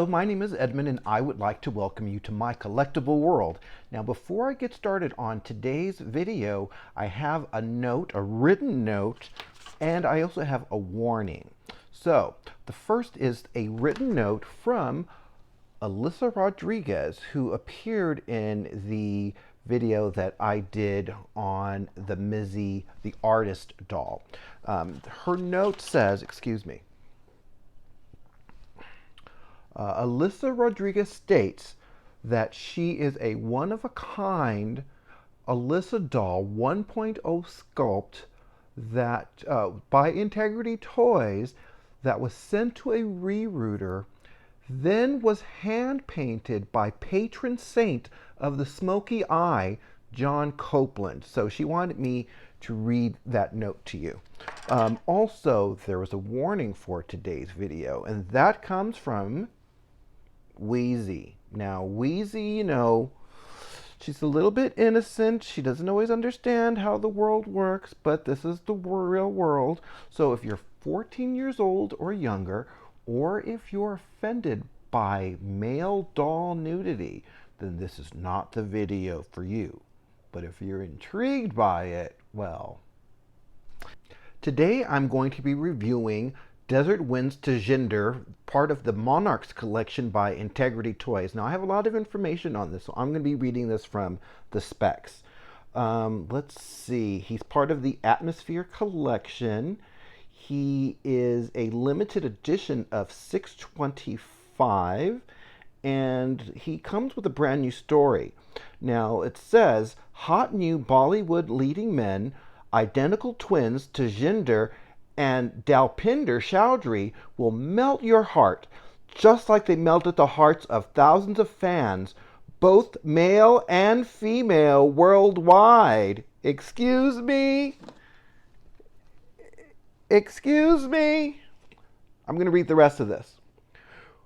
Hello, my name is Edmond and I would like to welcome you to my collectible world. Now before I get started on today's video, I have a note, a written note, and I also have a warning. So the first is a written note from ALYSA Rodriguez, who appeared in the video that I did on the MIZI, the artist doll. Her note says, excuse me, ALYSA Rodriguez states that she is a one-of-a-kind ALYSA doll 1.0 sculpt that by Integrity Toys that was sent to a rerouter, then was hand-painted by patron saint of the smoky eye, John Copeland. So she wanted me to read that note to you. Also, there was a warning for today's video, and that comes from Wheezy. Now, Wheezy, you know, she's a little bit innocent. She doesn't always understand how the world works, but this is the real world. So if you're 14 years old or younger, or if you're offended by male doll nudity, then this is not the video for you. But if you're intrigued by it, well. Today I'm going to be reviewing Desert Winds Tajinder, part of the Monarchs collection by Integrity Toys. Now I have a lot of information on this, so I'm going to be reading this from the specs. Let's see, he's part of the Atmosphere collection. He is a limited edition of 625, and he comes with a brand new story. Now it says, hot new Bollywood leading men, identical twins Tajinder and Dalpinder Chowdhury will melt your heart, just like they melted the hearts of thousands of fans, both male and female worldwide. Excuse me? Excuse me? I'm going to read the rest of this.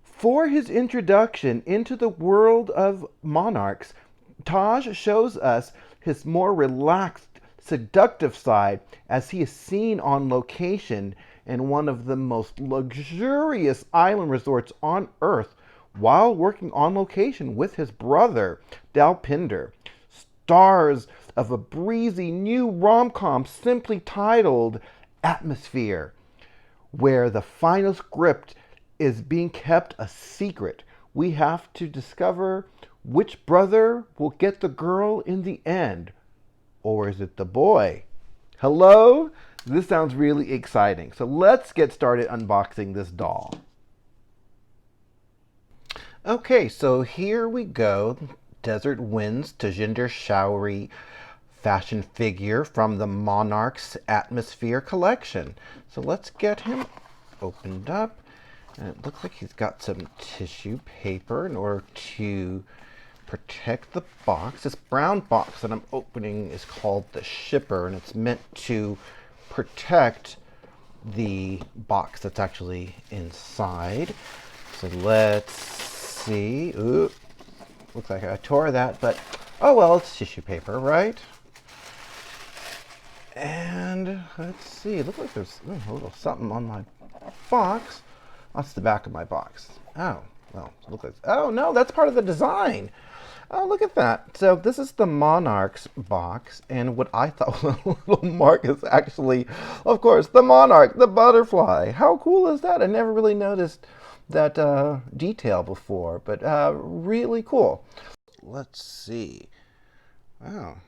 For his introduction into the world of Monarchs, Taj shows us his more relaxed, seductive side as he is seen on location in one of the most luxurious island resorts on earth while working on location with his brother, Dalpinder. Stars of a breezy new rom-com simply titled Atmosphere, where the final script is being kept a secret. We have to discover which brother will get the girl in the end. Or is it the boy? Hello? This sounds really exciting. So let's get started unboxing this doll. Okay, so here we go. Desert Winds Tajinder Chowdhury fashion figure from the Monarchs Atmosphere collection. So let's get him opened up. And it looks like he's got some tissue paper in order to protect the box. This brown box that I'm opening is called the shipper, and it's meant to protect the box that's actually inside. So let's see. Ooh, looks like I tore that, but oh well, it's tissue paper, right? And let's see, it looks like there's a little something on my box. That's the back of my box. Oh, well, look like, oh no, that's part of the design. Oh, look at that. So this is the Monarchs box, and what I thought was a little mark is actually, of course, the Monarch, the butterfly. How cool is that? I never really noticed that detail before, but really cool. Let's see. Wow.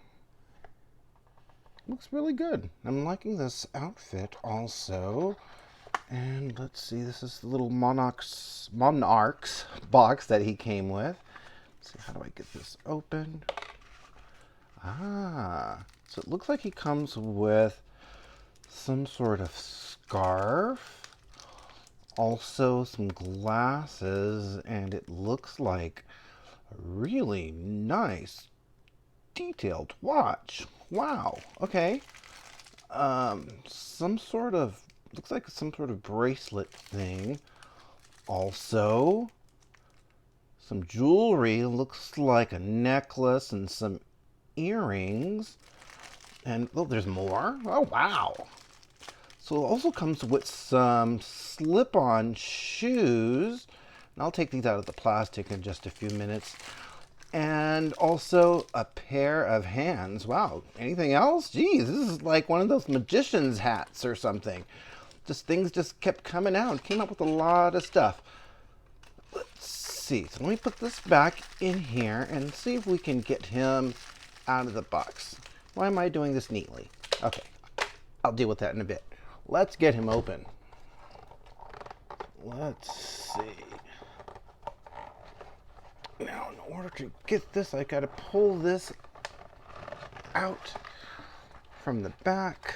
Looks really good. I'm liking this outfit also. And let's see, this is the little Monarchs box that he came with. Let's see, how do I get this open? Ah, so it looks like he comes with some sort of scarf, also some glasses, and it looks like a really nice detailed watch. Wow, okay. Some sort of, looks like some sort of bracelet thing. Also, some jewelry, looks like a necklace and some earrings. And, oh, there's more. Oh, wow. So it also comes with some slip-on shoes. And I'll take these out of the plastic in just a few minutes. And also a pair of hands. Wow, anything else? Geez, this is like one of those magician's hats or something. Just things just kept coming out. Came up with a lot of stuff. Let's see. So let me put this back in here and see if we can get him out of the box. Why am I doing this neatly? Okay, I'll deal with that in a bit. Let's get him open. Let's see. Now, in order to get this, I gotta pull this out from the back.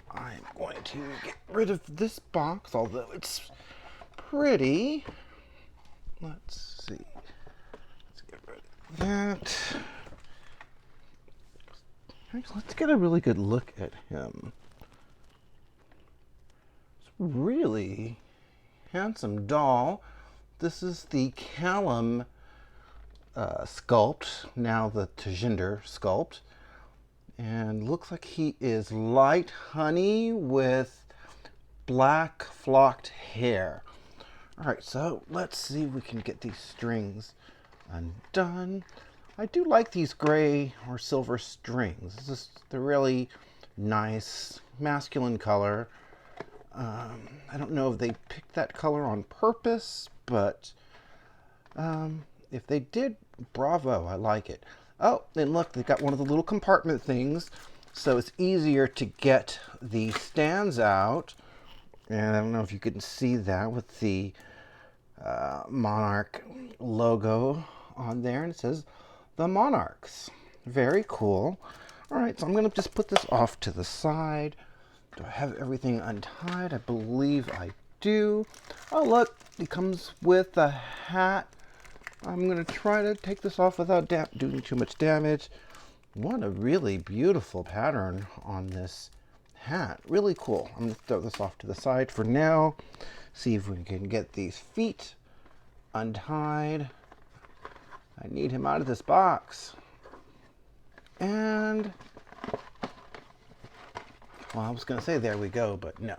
I'm going to get rid of this box, although it's pretty. Let's see. Let's get rid of that. Let's get a really good look at him. It's a really handsome doll. This is the Callum Sculpt, now the Tajinder Sculpt. And looks like he is light honey with black flocked hair. All right, so let's see if we can get these strings undone. I do like these gray or silver strings. They're really nice, masculine color. I don't know if they picked that color on purpose, but if they did, bravo, I like it. Oh, and look, they've got one of the little compartment things, so it's easier to get the stands out. And I don't know if you can see that with the Monarch logo on there, and it says the Monarchs. Very cool. All right, so I'm going to just put this off to the side. Do I have everything untied? I believe I do. Oh, look, it comes with a hat. I'm going to try to take this off without doing too much damage. What a really beautiful pattern on this hat. Really cool. I'm going to throw this off to the side for now. See if we can get these feet untied. I need him out of this box. And, well, I was going to say there we go, but no.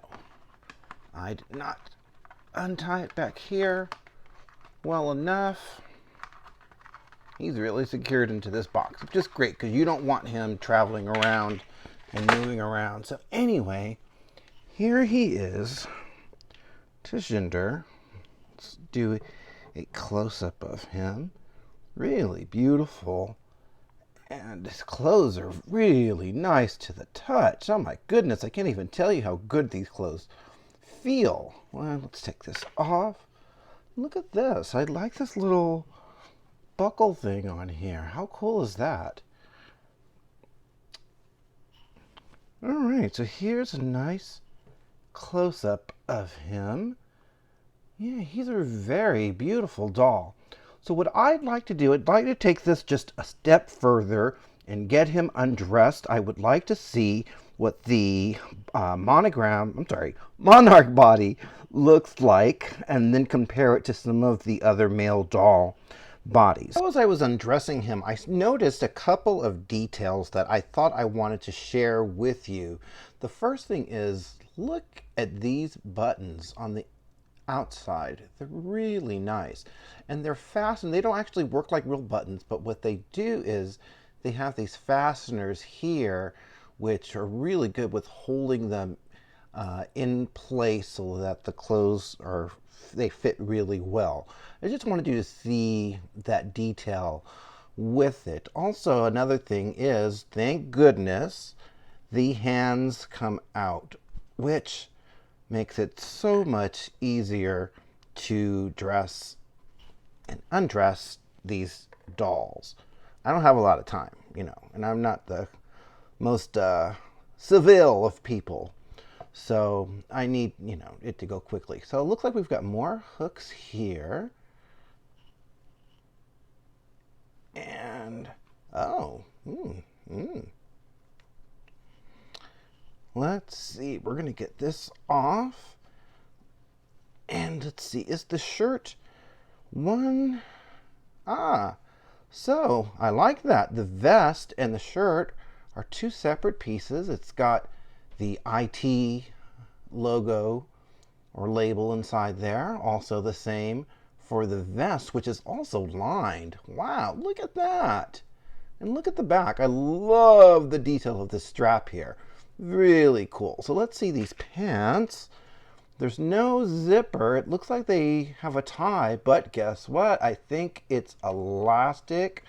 I did not untie it back here well enough. He's really secured into this box, which is great because you don't want him traveling around and moving around. So anyway, here he is, Tajinder. Let's do a close-up of him. Really beautiful. And his clothes are really nice to the touch. Oh my goodness, I can't even tell you how good these clothes feel. Well, let's take this off. Look at this. I like this little buckle thing on here. How cool is that? All right, so here's a nice close-up of him. Yeah, he's a very beautiful doll. So what I'd like to do, I'd like to take this just a step further and get him undressed. I would like to see what the Monarch body looks like and then compare it to some of the other male doll bodies. So as I was undressing him, I noticed a couple of details that I thought I wanted to share with you. The first thing is, look at these buttons on the outside. They're really nice, and they're fastened. They don't actually work like real buttons, but what they do is they have these fasteners here which are really good with holding them in place so that the clothes they fit really well. I just wanted you to see that detail with it. Also, another thing is, thank goodness the hands come out, which makes it so much easier to dress and undress these dolls. I don't have a lot of time, you know, and I'm not the most civil of people. So I need, you know, it to go quickly. So it looks like we've got more hooks here. And, oh, let's see, we're going to get this off. And let's see, is the shirt one? So I like that. The vest and the shirt are two separate pieces. It's got the IT logo or label inside there. Also the same for the vest, which is also lined. Wow, look at that. And look at the back. I love the detail of this strap here. Really cool. So let's see these pants. There's no zipper. It looks like they have a tie, but guess what? I think it's elastic,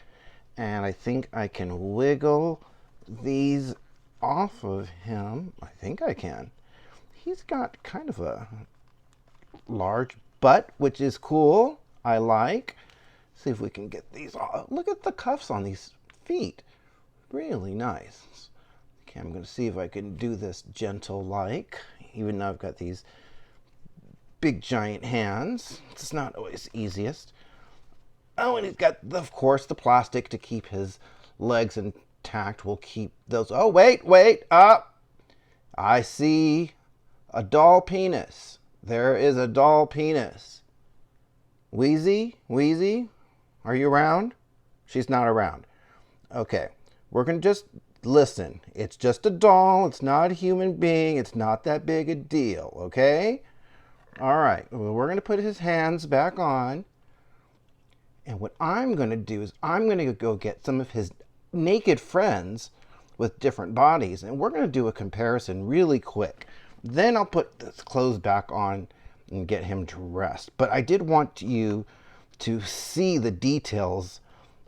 and I think I can wiggle these off of him. I think I can. He's got kind of a large butt, which is cool. I like. See if we can get these off. Look at the cuffs on these feet. Really nice. Okay, I'm going to see if I can do this gentle-like, even though I've got these big giant hands. It's not always easiest. Oh, and he's got, of course, the plastic to keep his legs intact. We'll keep those. Oh, wait, up. I see a doll penis. There is a doll penis. Wheezy, are you around? She's not around. Okay, we're going to just listen. It's just a doll. It's not a human being. It's not that big a deal, okay? All right, well, we're going to put his hands back on. And what I'm going to do is I'm going to go get some of his naked friends with different bodies. And we're going to do a comparison really quick. Then I'll put his clothes back on and get him dressed. But I did want you to see the details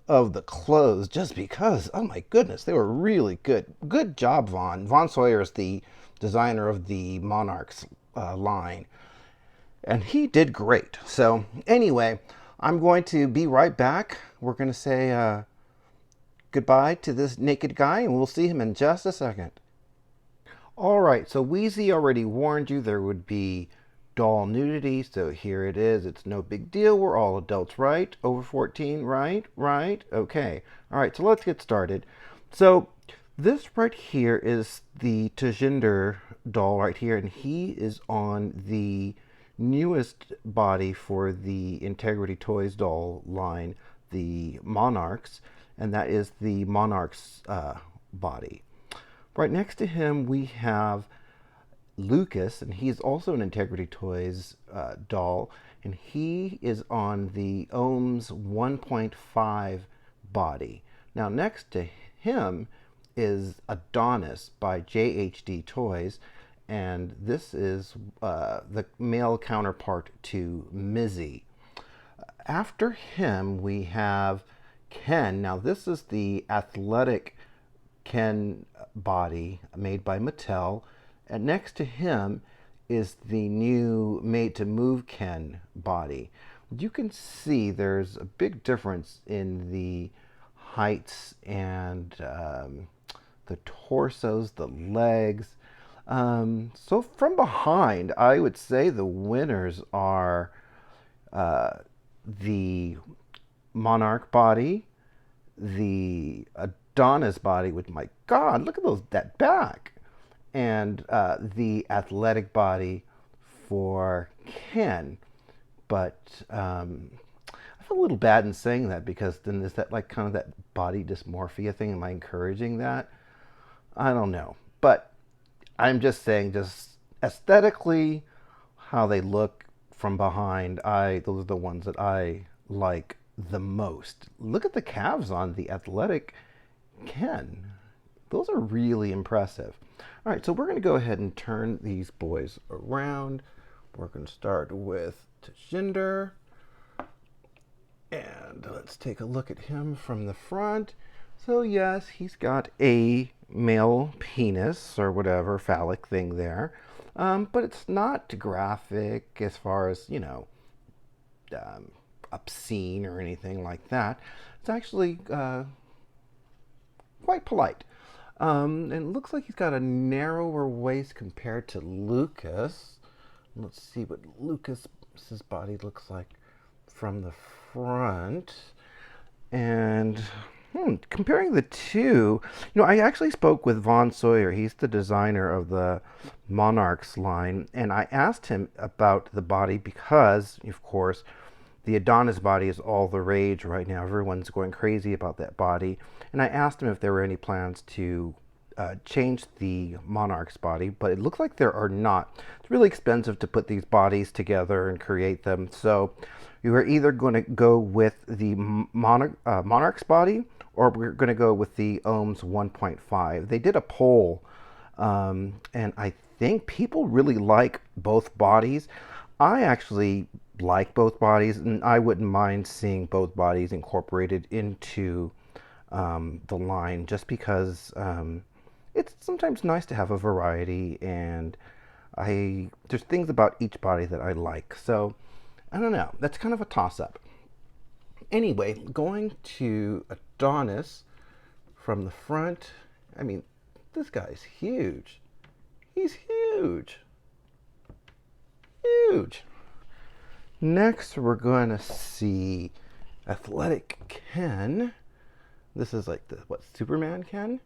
of the clothes just because, oh my goodness, they were really good. Good job, Vaughn. Vaughn Sawyer is the designer of the Monarchs line. And he did great. So anyway, I'm going to be right back. We're going to say goodbye to this naked guy, and we'll see him in just a second. All right, so Wheezy already warned you there would be doll nudity, so here it is. It's no big deal. We're all adults, right? Over 14, right? Right? Okay. All right, so let's get started. So this right here is the Tajinder doll right here, and he is on the newest body for the Integrity Toys doll line, the Monarchs, and that is the Monarchs body. Right next to him we have Lucas, and he's also an Integrity Toys doll, and he is on the Ohms 1.5 body. Now next to him is Adonis by JHD Toys, and this is the male counterpart to MIZI. After him we have Ken. Now this is the athletic Ken body made by Mattel, and next to him is the new Made to Move Ken body. You can see there's a big difference in the heights and the torsos, the legs. So from behind, I would say the winners are the Monarch body, the Adonis body, which, my God, look at that back, and the athletic body for Ken. But I feel a little bad in saying that, because then is that like kind of that body dysmorphia thing? Am I encouraging that? I don't know. But I'm just saying, just aesthetically, how they look from behind, those are the ones that I like the most. Look at the calves on the athletic Ken. Those are really impressive. All right, so we're going to go ahead and turn these boys around. We're going to start with Tajinder. And let's take a look at him from the front. So yes, he's got a male penis or whatever phallic thing there, but it's not graphic as far as, obscene or anything like that. It's actually quite polite. And it looks like he's got a narrower waist compared to Lucas. Let's see what Lucas's body looks like from the front. And comparing the two, I actually spoke with Vaughn Sawyer. He's the designer of the Monarchs line, and I asked him about the body because, of course, the Adonis body is all the rage right now. Everyone's going crazy about that body. And I asked him if there were any plans to changed the Monarch's body, but it looks like there are not. It's really expensive to put these bodies together and create them. So you are either going to go with the Monarch's body, or we're going to go with the Ohms 1.5. They did a poll, and I think people really like both bodies. I actually like both bodies, and I wouldn't mind seeing both bodies incorporated into the line, just because it's sometimes nice to have a variety, and there's things about each body that I like. So I don't know. That's kind of a toss-up. Anyway, going to Adonis from the front. I mean, this guy's huge. He's huge. Huge. Next, we're going to see Athletic Ken. This is like the, Superman Ken?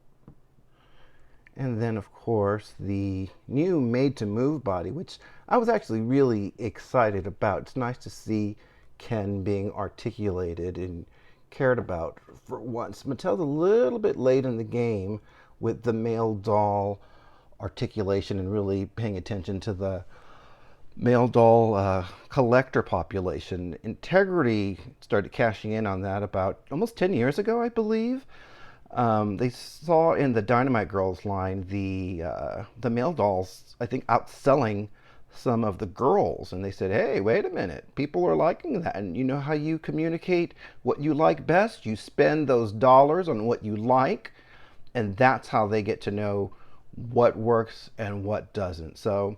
And then, of course, the new made-to-move body, which I was actually really excited about. It's nice to see Ken being articulated and cared about for once. Mattel's a little bit late in the game with the male doll articulation and really paying attention to the male doll collector population. Integrity started cashing in on that about almost 10 years ago, I believe. They saw in the Dynamite Girls line the male dolls, I think, outselling some of the girls, and they said, hey, wait a minute, people are liking that. And you know how you communicate what you like best? You spend those dollars on what you like, and that's how they get to know what works and what doesn't. So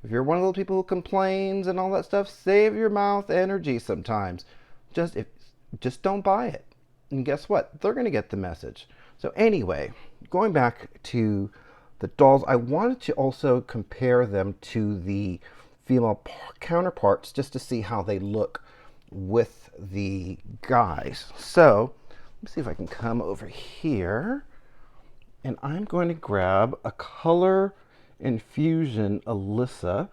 if you're one of those people who complains and all that stuff, save your mouth energy sometimes. Just don't buy it. And guess what? They're going to get the message. So anyway, going back to the dolls, I wanted to also compare them to the female counterparts just to see how they look with the guys. So let me see if I can come over here. And I'm going to grab a Color Infusion ALYSA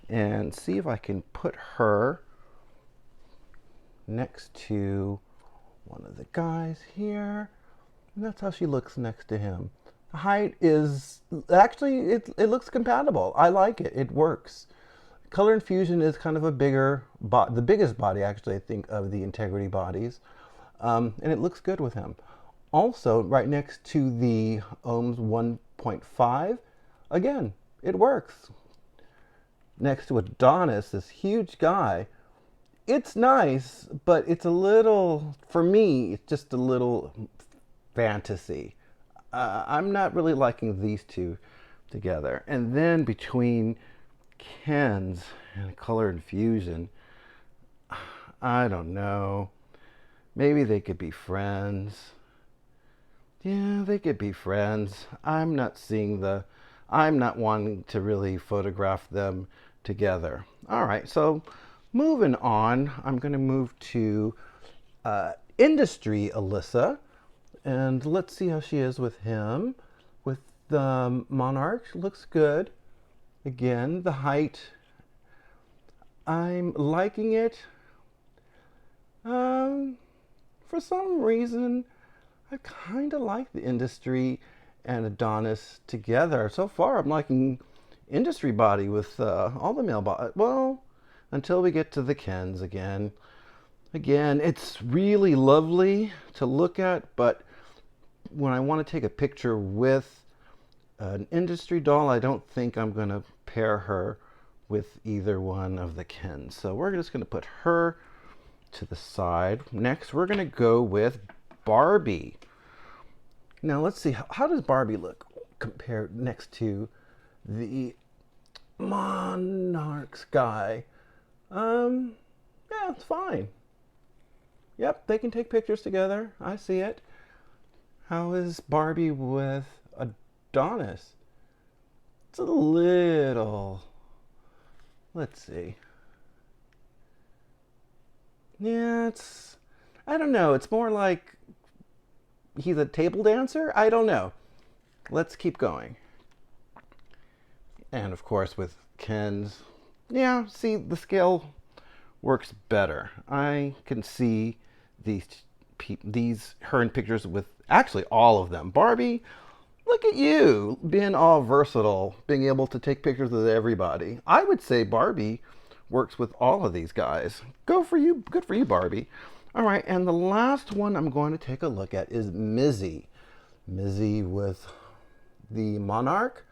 and see if I can put her next to one of the guys here. And that's how she looks next to him. The height is actually, it looks compatible. I like it. It works. Color Infusion is kind of a bigger, the biggest body actually, I think, of the Integrity bodies. And it looks good with him. Also, right next to the Ohms 1.5, again, it works. Next to Adonis, this huge guy, it's nice, but it's a little, for me, it's just a little fantasy. I'm not really liking these two together. And then between Ken's and Color Infusion, I don't know. Maybe they could be friends. Yeah, they could be friends. I'm not wanting to really photograph them together. All right, so moving on, I'm going to move to Industry ALYSA, and let's see how she is with him. With the Monarch, looks good. Again, the height, I'm liking it. For some reason, I kind of like the Industry and Adonis together. So far, I'm liking Industry body with all the male body. Well, until we get to the Kens again. Again, it's really lovely to look at, but when I want to take a picture with an Industry doll, I don't think I'm going to pair her with either one of the Kens. So we're just going to put her to the side. Next, we're going to go with Barbie. Now let's see, how does Barbie look compared next to the Monarchs guy? Yeah, it's fine. Yep, they can take pictures together. I see it. How is Barbie with Adonis? It's a little, let's see. Yeah, I don't know. It's more like he's a table dancer? I don't know. Let's keep going. And of course with Ken's, yeah, see, the scale works better. I can see her in pictures with actually all of them. Barbie, Look at you being all versatile, being able to take pictures with everybody. I would say Barbie works with all of these guys. Go for you. Good for you, Barbie. All right, and the last one I'm going to take a look at is MIZI. MIZI with the Monarch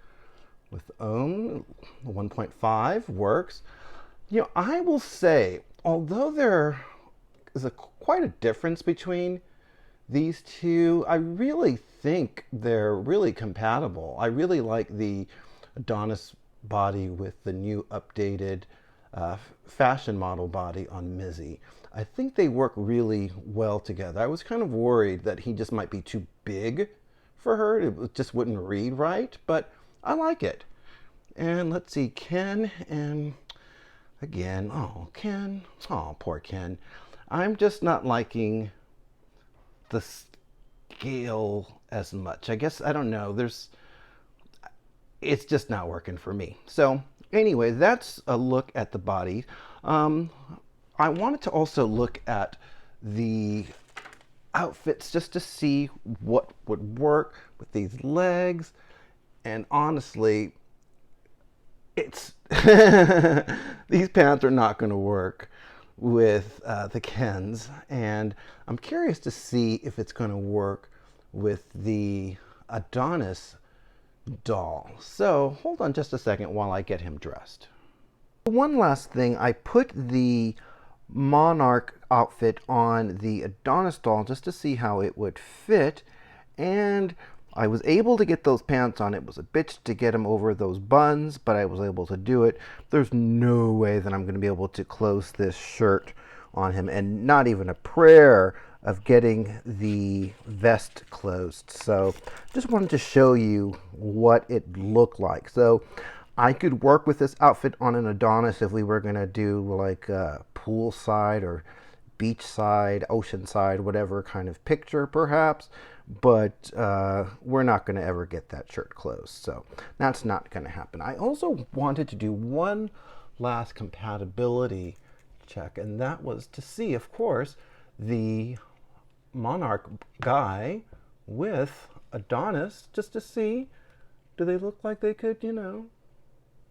with Homme 1.5 works. You know, I will say, although there is quite a difference between these two, I really think they're really compatible. I really like the Adonis body with the new updated fashion model body on MIZI. I think they work really well together. I was kind of worried that he just might be too big for her. It just wouldn't read right, but I like it. And let's see, Ken, and again, oh, Ken, oh, poor Ken. I'm just not liking the scale as much. I guess, I don't know, it's just not working for me. So anyway, that's a look at the body. I wanted to also look at the outfits just to see what would work with these legs. And honestly, it's these pants are not going to work with the Kens, and I'm curious to see if it's going to work with the Adonis doll. So hold on just a second while I get him dressed. One last thing, I put the Monarch outfit on the Adonis doll just to see how it would fit, and I was able to get those pants on. It was a bitch to get them over those buns, but I was able to do it. There's no way that I'm going to be able to close this shirt on him, and not even a prayer of getting the vest closed. So just wanted to show you what it looked like. So I could work with this outfit on an Adonis if we were going to do like a poolside or beachside, oceanside, whatever kind of picture perhaps. But we're not going to ever get that shirt closed. So that's not going to happen. I also wanted to do one last compatibility check, and that was to see, of course, the Monarch guy with Adonis, just to see, do they look like they could, you know,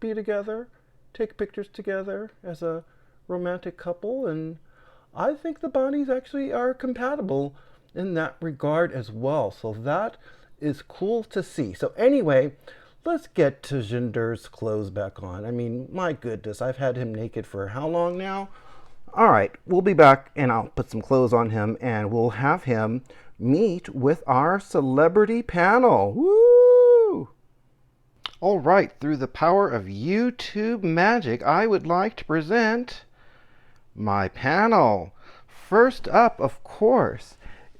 be together, take pictures together as a romantic couple. And I think the bodies actually are compatible in that regard as well. So that is cool to see. So anyway, let's get Tajinder's clothes back on. I mean, my goodness, I've had him naked for how long now? All right, we'll be back and I'll put some clothes on him and we'll have him meet with our celebrity panel. Woo! All right, through the power of YouTube magic, I would like to present my panel. First up, of course,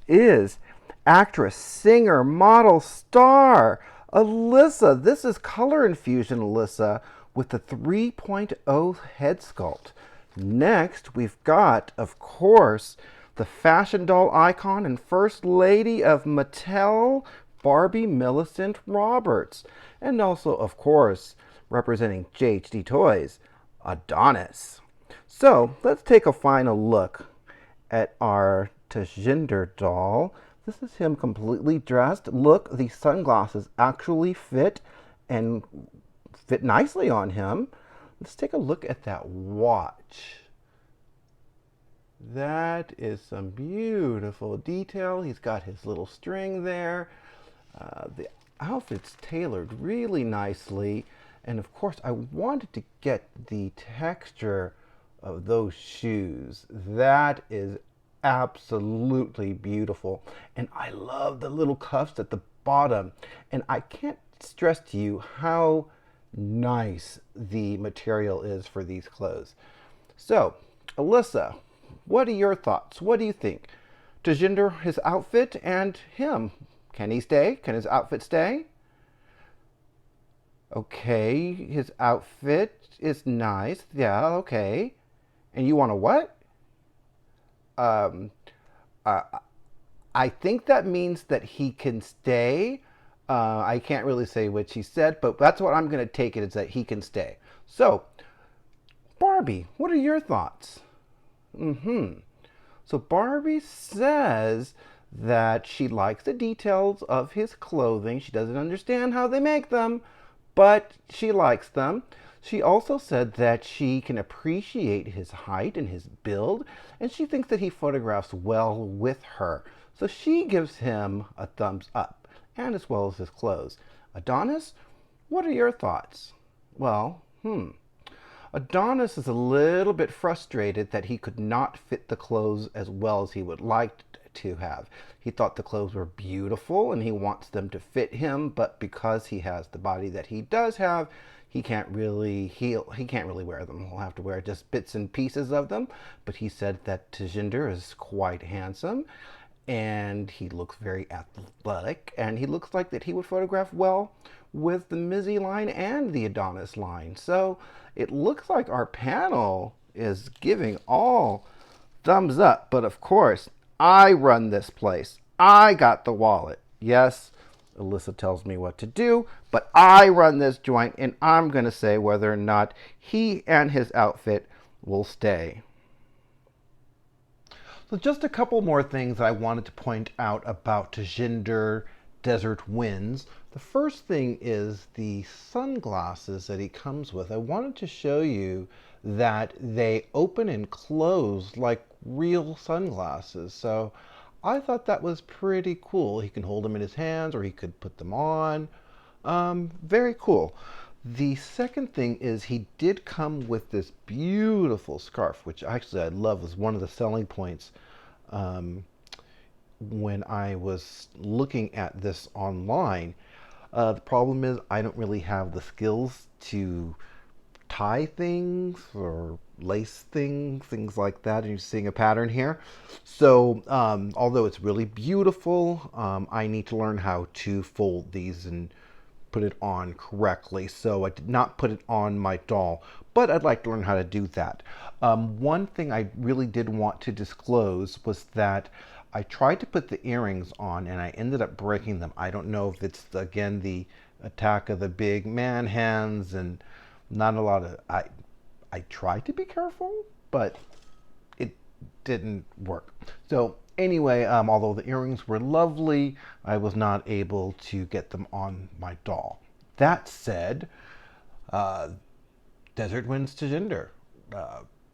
is actress, singer, model, star, ALYSA. This is Color Infusion ALYSA with the 3.0 head sculpt. Next, we've got, of course, the fashion doll icon and first lady of Mattel, Barbie Millicent Roberts. And also, of course, representing JHD Toys, Adonis. So, let's take a final look at our Tajinder doll. This is him completely dressed. Look, the sunglasses actually fit and fit nicely on him. Let's take a look at that watch. That is some beautiful detail. He's got his little string there. The outfit's tailored really nicely. And of course, I wanted to get the texture of those shoes. That is absolutely beautiful. And I love the little cuffs at the bottom. And I can't stress to you how nice the material is for these clothes. So, ALYSA, what are your thoughts? What do you think? Tajinder, his outfit, and him. Can he stay? Can his outfit stay? Okay, his outfit is nice. Yeah, okay. And you want a what? I think that means that he can stay. I can't really say what she said, but that's what I'm going to take it, is that he can stay. So, Barbie, what are your thoughts? So Barbie says that she likes the details of his clothing. She doesn't understand how they make them, but she likes them. She also said that she can appreciate his height and his build, and she thinks that he photographs well with her. So she gives him a thumbs up, and as well as his clothes. Adonis, what are your thoughts? Well, Adonis is a little bit frustrated that he could not fit the clothes as well as he would like to have. He thought the clothes were beautiful and he wants them to fit him, but because he has the body that he does have, he can't really wear them. He'll have to wear just bits and pieces of them. But he said that Tajinder is quite handsome and he looks very athletic, and he looks like that he would photograph well with the MIZI line and the Adonis line. So it looks like our panel is giving all thumbs up, but of course I run this place. I got the wallet. Yes, Alyssa tells me what to do, but I run this joint, and I'm going to say whether or not he and his outfit will stay. So just a couple more things I wanted to point out about Tajinder Desert Winds. The first thing is the sunglasses that he comes with. I wanted to show you that they open and close like real sunglasses. So I thought that was pretty cool. He can hold them in his hands or he could put them on. Very cool. The second thing is he did come with this beautiful scarf, which actually I love, was one of the selling points when I was looking at this online. The problem is I don't really have the skills to tie things or lace things like that, and you're seeing a pattern here. So although it's really beautiful, I need to learn how to fold these and put it on correctly. So I did not put it on my doll, but I'd like to learn how to do that. One thing I really did want to disclose was that I tried to put the earrings on and I ended up breaking them. I don't know if it's, again, the attack of the big man hands and not a lot of, I tried to be careful, but it didn't work. So anyway, although the earrings were lovely, I was not able to get them on my doll. That said, Desert Winds Tajinder,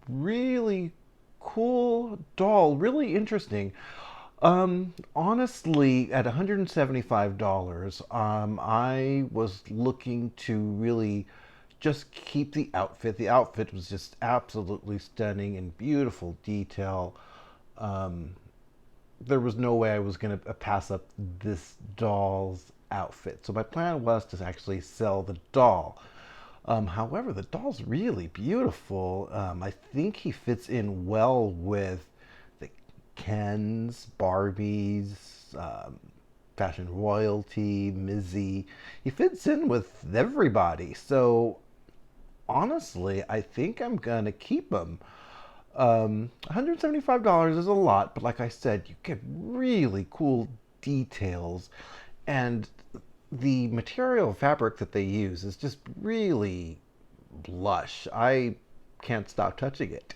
really cool doll, really interesting. Honestly, at $175, I was looking to really just keep the outfit. The outfit was just absolutely stunning and beautiful detail. There was no way I was going to pass up this doll's outfit. So my plan was to actually sell the doll. However, the doll's really beautiful. I think he fits in well with the Kens, Barbies, Fashion Royalty, MIZI. He fits in with everybody. So honestly, I think I'm going to keep him. $175 is a lot, but like I said, you get really cool details, and the material fabric that they use is just really lush. I can't stop touching it.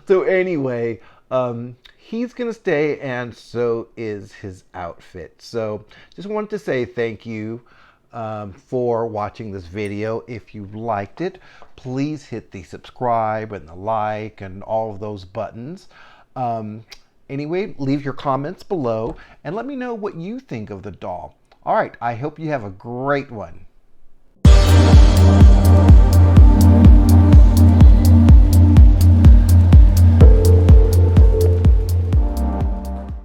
So anyway, he's gonna stay, and so is his outfit. So just wanted to say thank you for watching this video. If you liked it, please hit the subscribe and the like and all of those buttons. Anyway, leave your comments below and let me know what you think of the doll. All right, I hope you have a great one.